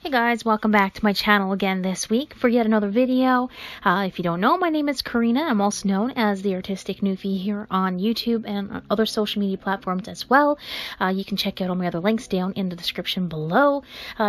Hey guys, welcome back to my channel again this week for yet another video. If you don't know, my name is Karina. I'm also known as the Artistic Newfie here on YouTube and on other social media platforms as well. You can check out all my other links down in the description below.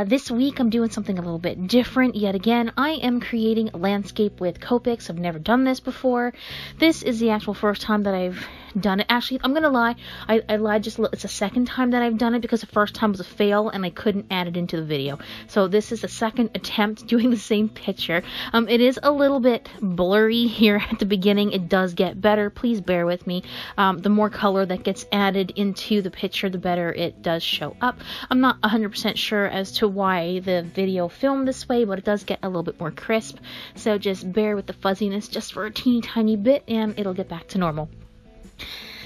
This week I'm doing something a little bit different yet again. I am creating a landscape with Copics. I've never done this before. This is the actual first time that I've done it. Actually, I'm gonna lie, I lied just a little. It's the second time that I've done it because the first time was a fail and I couldn't add it into the video. So this is the second attempt doing the same picture. It is a little bit blurry here at the beginning. It does get better. Please bear with me. The more color that gets added into the picture, the better it does show up. I'm not 100% sure as to why the video filmed this way, but it does get a little bit more crisp. So just bear with the fuzziness just for a teeny tiny bit and it'll get back to normal.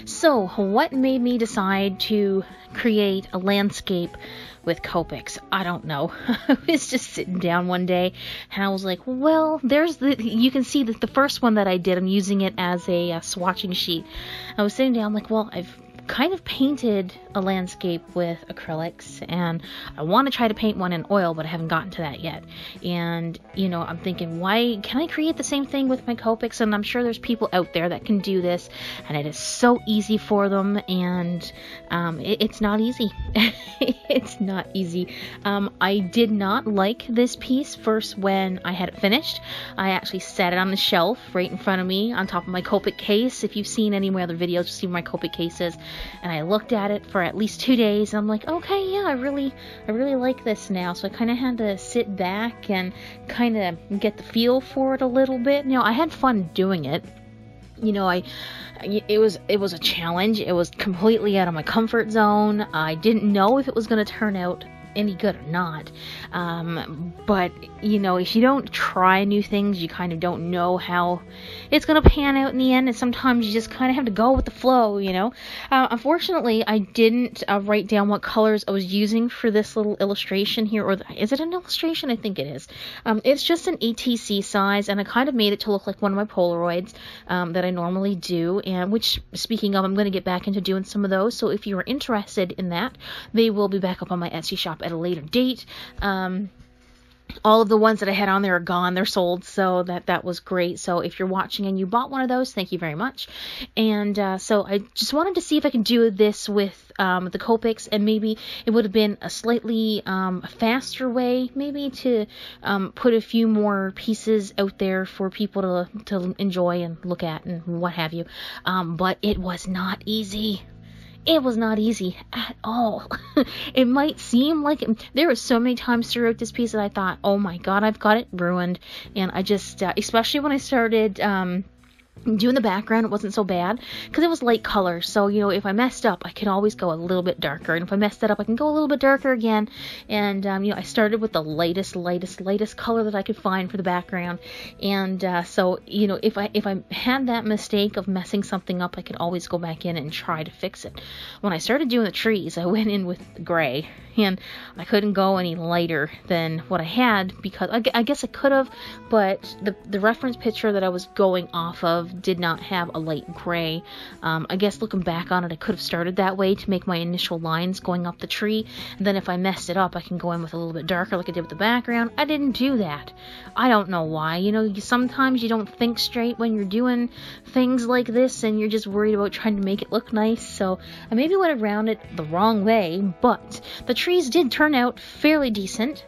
So, what made me decide to create a landscape with Copics? I don't know. I was just sitting down one day and I was like, well, you can see that the first one that I did, I'm using it as a swatching sheet. I was sitting down like, well, I've kind of painted a landscape with acrylics and I want to try to paint one in oil, but I haven't gotten to that yet. And you know, I'm thinking, why can I create the same thing with my Copics? And I'm sure there's people out there that can do this and it is so easy for them, and it's not easy. It's not easy. I did not like this piece first when I had it finished. I actually set it on the shelf right in front of me on top of my Copic case. If you've seen any of my other videos, you'll see where my Copic case is. And I looked at it for at least 2 days and I'm like, okay, yeah, I really like this now. So I kind of had to sit back and kind of get the feel for it a little bit. You know, I had fun doing it. You know, it was a challenge. It was completely out of my comfort zone. I didn't know if it was going to turn out any good or not, but you know, if you don't try new things, you kind of don't know how it's gonna pan out in the end, and sometimes you just kind of have to go with the flow, you know. Unfortunately, I didn't write down what colors I was using for this little illustration here, or is it an illustration? I think it is. It's just an ATC size, and I kind of made it to look like one of my Polaroids that I normally do, and which, speaking of, I'm going to get back into doing some of those, so if you are interested in that, they will be back up on my Etsy shop at a later date. All of the ones that I had on there are gone. They're sold, so that was great. So if you're watching and you bought one of those, thank you very much. And so I just wanted to see if I could do this with the Copics, and maybe it would have been a slightly faster way, maybe to put a few more pieces out there for people to enjoy and look at and what have you. But it was not easy. It was not easy at all. It might seem like it. There were so many times throughout this piece that I thought, oh my god, I've got it ruined. And I just, especially when I started doing the background, it wasn't so bad because it was light color. So, you know, if I messed up, I can always go a little bit darker. And if I messed that up, I can go a little bit darker again. And, you know, I started with the lightest color that I could find for the background. And so, you know, if I had that mistake of messing something up, I could always go back in and try to fix it. When I started doing the trees, I went in with the gray. And I couldn't go any lighter than what I had because I guess I could have, but the reference picture that I was going off of did not have a light gray. I guess looking back on it, I could have started that way to make my initial lines going up the tree. And then if I messed it up, I can go in with a little bit darker like I did with the background. I didn't do that. I don't know why. You know, sometimes you don't think straight when you're doing things like this and you're just worried about trying to make it look nice. So I maybe went around it the wrong way, but the trees did turn out fairly decent.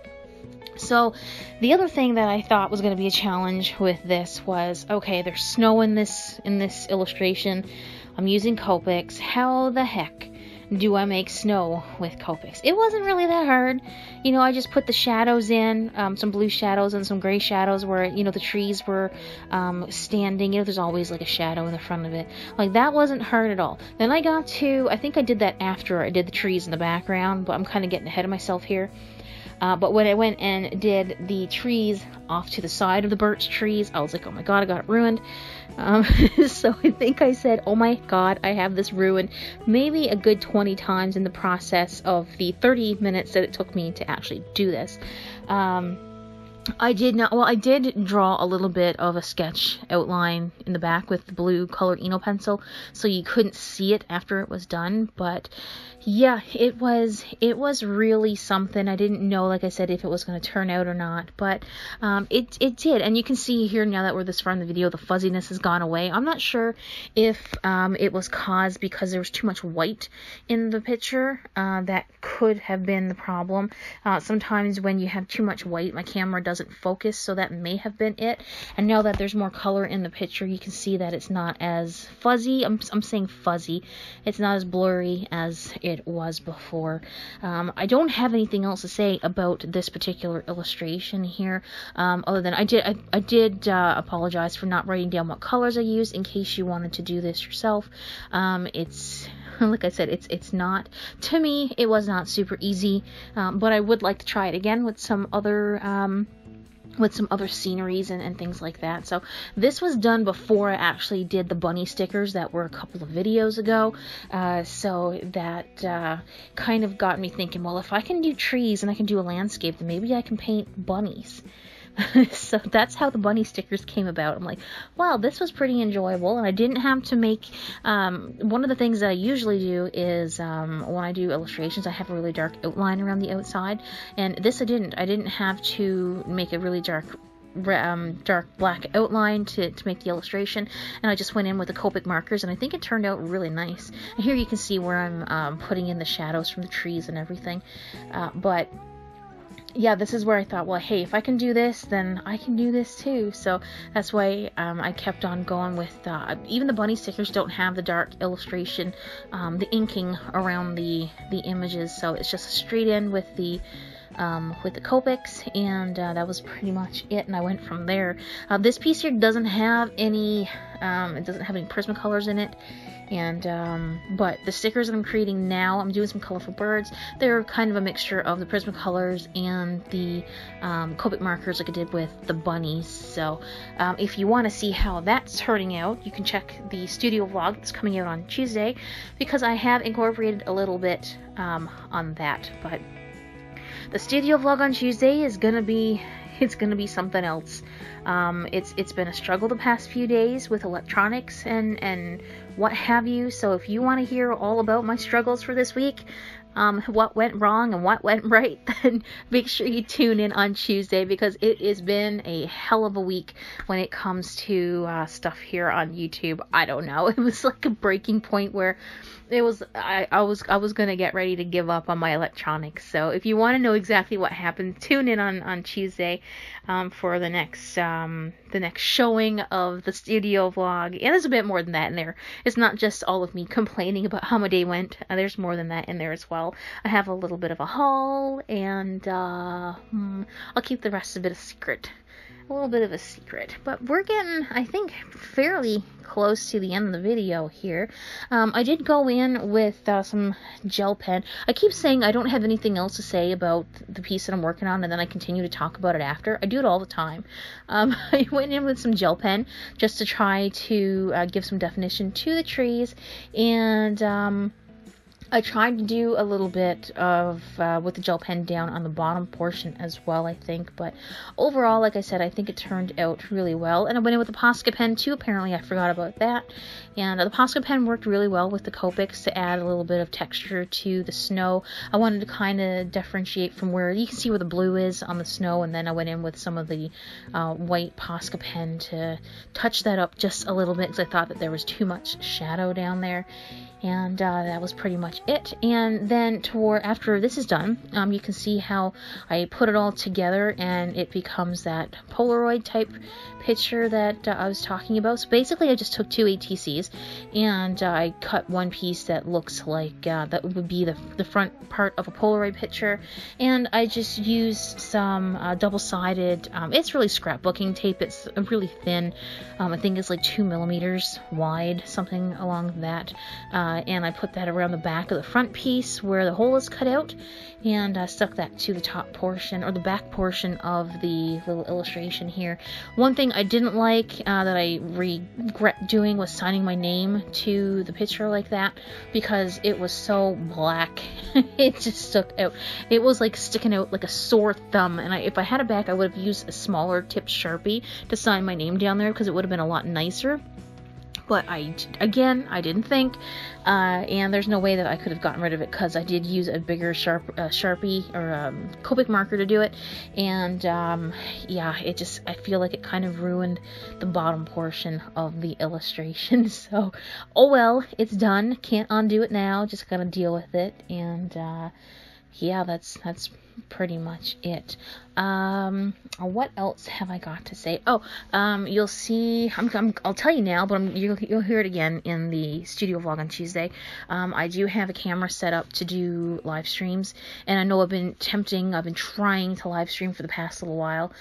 So the other thing that I thought was going to be a challenge with this was, okay, there's snow in this illustration. I'm using Copics. How the heck do I make snow with Copics? It wasn't really that hard. You know, I just put the shadows in, some blue shadows and some gray shadows where, you know, the trees were standing. You know, there's always like a shadow in the front of it. Like, that wasn't hard at all. Then I got to, I think I did that after I did the trees in the background, but I'm kind of getting ahead of myself here. But when I went and did the trees off to the side of the birch trees, I was like, oh my god, I got it ruined. So I think I said, oh my god, I have this ruined maybe a good 20 times in the process of the 30 minutes that it took me to actually do this. I did not, well, I did draw a little bit of a sketch outline in the back with the blue colored Eno pencil, so you couldn't see it after it was done, but yeah, it was really something. I didn't know, like I said, if it was going to turn out or not, but it did, and you can see here now that we're this far in the video, the fuzziness has gone away. I'm not sure if it was caused because there was too much white in the picture. That could have been the problem. Sometimes when you have too much white, my camera doesn't focus, so that may have been it. And now that there's more color in the picture, you can see that it's not as fuzzy. I'm saying fuzzy. It's not as blurry as it was before. I don't have anything else to say about this particular illustration here, other than I did apologize for not writing down what colors I used in case you wanted to do this yourself. It's like I said, it's not, to me, it was not super easy, but I would like to try it again with some other sceneries and things like that. So this was done before I actually did the bunny stickers that were a couple of videos ago. So that kind of got me thinking, well, if I can do trees and I can do a landscape, then maybe I can paint bunnies. So that's how the bunny stickers came about. I'm like, wow, this was pretty enjoyable, and I didn't have to make, one of the things that I usually do is, when I do illustrations, I have a really dark outline around the outside, and this I didn't have to make a really dark black outline to make the illustration, and I just went in with the Copic markers, and I think it turned out really nice. And here you can see where I'm putting in the shadows from the trees and everything, but yeah, this is where I thought, well, hey, if I can do this, then I can do this too. So that's why I kept on going with, even the bunny stickers don't have the dark illustration, the inking around the images, so it's just straight in with the Copics, and that was pretty much it, and I went from there. This piece here doesn't have any, Prismacolors in it, and but the stickers that I'm creating now, I'm doing some colorful birds. They're kind of a mixture of the Prismacolors and the Copic markers like I did with the bunnies. So if you want to see how that's turning out, you can check the studio vlog that's coming out on Tuesday, because I have incorporated a little bit on that. But the studio vlog on Tuesday is gonna be something else. It's been a struggle the past few days with electronics and what have you. So if you want to hear all about my struggles for this week, what went wrong and what went right, then make sure you tune in on Tuesday, because it has been a hell of a week when it comes to stuff here on YouTube. I don't know. It was like a breaking point where I was gonna get ready to give up on my electronics. So if you want to know exactly what happened, tune in on Tuesday for the next showing of the studio vlog. And there's a bit more than that in there. It's not just all of me complaining about how my day went. There's more than that in there as well. I have a little bit of a haul, and I'll keep the rest a bit of secret. A little bit of a secret, but we're getting, I think, fairly close to the end of the video here. I did go in with some gel pen. I keep saying I don't have anything else to say about the piece that I'm working on, and then I continue to talk about it after. I do it all the time. I went in with some gel pen just to try to give some definition to the trees, and I tried to do a little bit of, with the gel pen down on the bottom portion as well, I think. But overall, like I said, I think it turned out really well. And I went in with the Posca pen too. Apparently, I forgot about that. And the Posca pen worked really well with the Copics to add a little bit of texture to the snow. I wanted to kind of differentiate from where you can see where the blue is on the snow. And then I went in with some of the white Posca pen to touch that up just a little bit, because I thought that there was too much shadow down there. And that was pretty much it. And then after this is done, you can see how I put it all together, and it becomes that Polaroid type picture that I was talking about. So basically I just took two ATCs and I cut one piece that looks like that would be the front part of a Polaroid picture, and I just used some double-sided, it's really scrapbooking tape. It's really thin. I think it's like 2 millimeters wide, something along that, and I put that around the back of the front piece where the hole is cut out, and stuck that to the top portion, or the back portion of the little illustration here. One thing I didn't like, that I regret doing, was signing my name to the picture like that, because it was so black. It just stuck out. It was like sticking out like a sore thumb, and if I had it back, I would have used a smaller tipped Sharpie to sign my name down there, because it would have been a lot nicer. But I didn't think, and there's no way that I could have gotten rid of it, because I did use a bigger Sharpie or Copic marker to do it, and yeah, I feel like it kind of ruined the bottom portion of the illustration. So, oh well, it's done. Can't undo it now. Just gotta deal with it, and yeah, that's pretty much it. What else have I got to say? Oh, you'll see, I'll tell you now, but you'll hear it again in the studio vlog on Tuesday. I do have a camera set up to do live streams, and I know I've been trying to live stream for the past little while,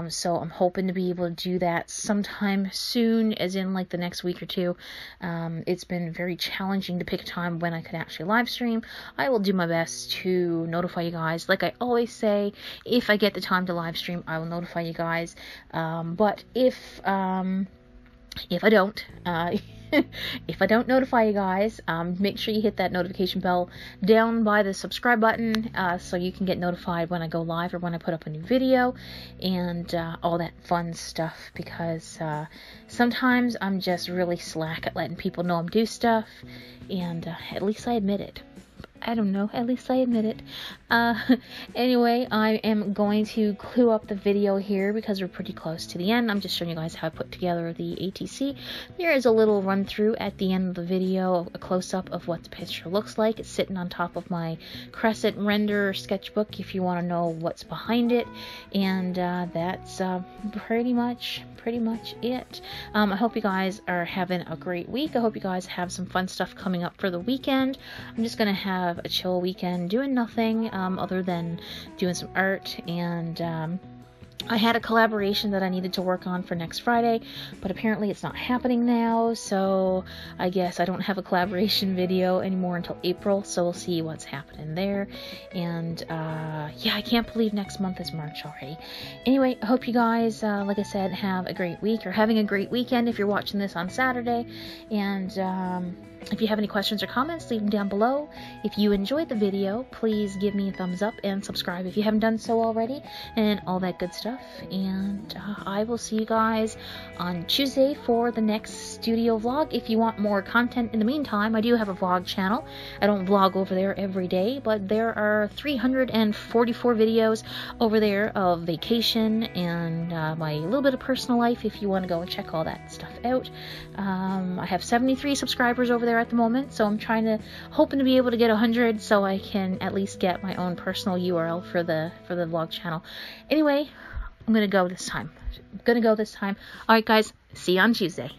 so I'm hoping to be able to do that sometime soon, as in like the next week or two. It's been very challenging to pick a time when I could actually live stream. I will do my best to notify you guys. Like I always say, if I get the time to live stream, I will notify you guys. But if I don't, if I don't notify you guys, make sure you hit that notification bell down by the subscribe button, so you can get notified when I go live or when I put up a new video, and all that fun stuff, because sometimes I'm just really slack at letting people know I'm doing stuff, and at least I admit it. I don't know, at least I admit it. Anyway, I am going to clue up the video here because we're pretty close to the end. I'm just showing you guys how I put together the ATC. There is a little run through at the end of the video, a close-up of what the picture looks like. It's sitting on top of my Crescent render sketchbook if you want to know what's behind it. And that's pretty much it. I hope you guys are having a great week. I hope you guys have some fun stuff coming up for the weekend. I'm just gonna have a chill weekend doing nothing other than doing some art, and I had a collaboration that I needed to work on for next Friday, but apparently it's not happening now, so I guess I don't have a collaboration video anymore until April, so we'll see what's happening there. And yeah, I can't believe next month is March already. Anyway, I hope you guys, like I said, have a great week, or having a great weekend if you're watching this on Saturday. And if you have any questions or comments, leave them down below. If you enjoyed the video, please give me a thumbs up and subscribe if you haven't done so already, and all that good stuff. And I will see you guys on Tuesday for the next studio vlog. If you want more content in the meantime, I do have a vlog channel. I don't vlog over there every day, but there are 344 videos over there of vacation and my little bit of personal life if you want to go and check all that stuff out. I have 73 subscribers over there at the moment, so I'm hoping to be able to get 100 so I can at least get my own personal URL for the vlog channel. Anyway, I'm gonna go this time. Alright guys, see you on Tuesday.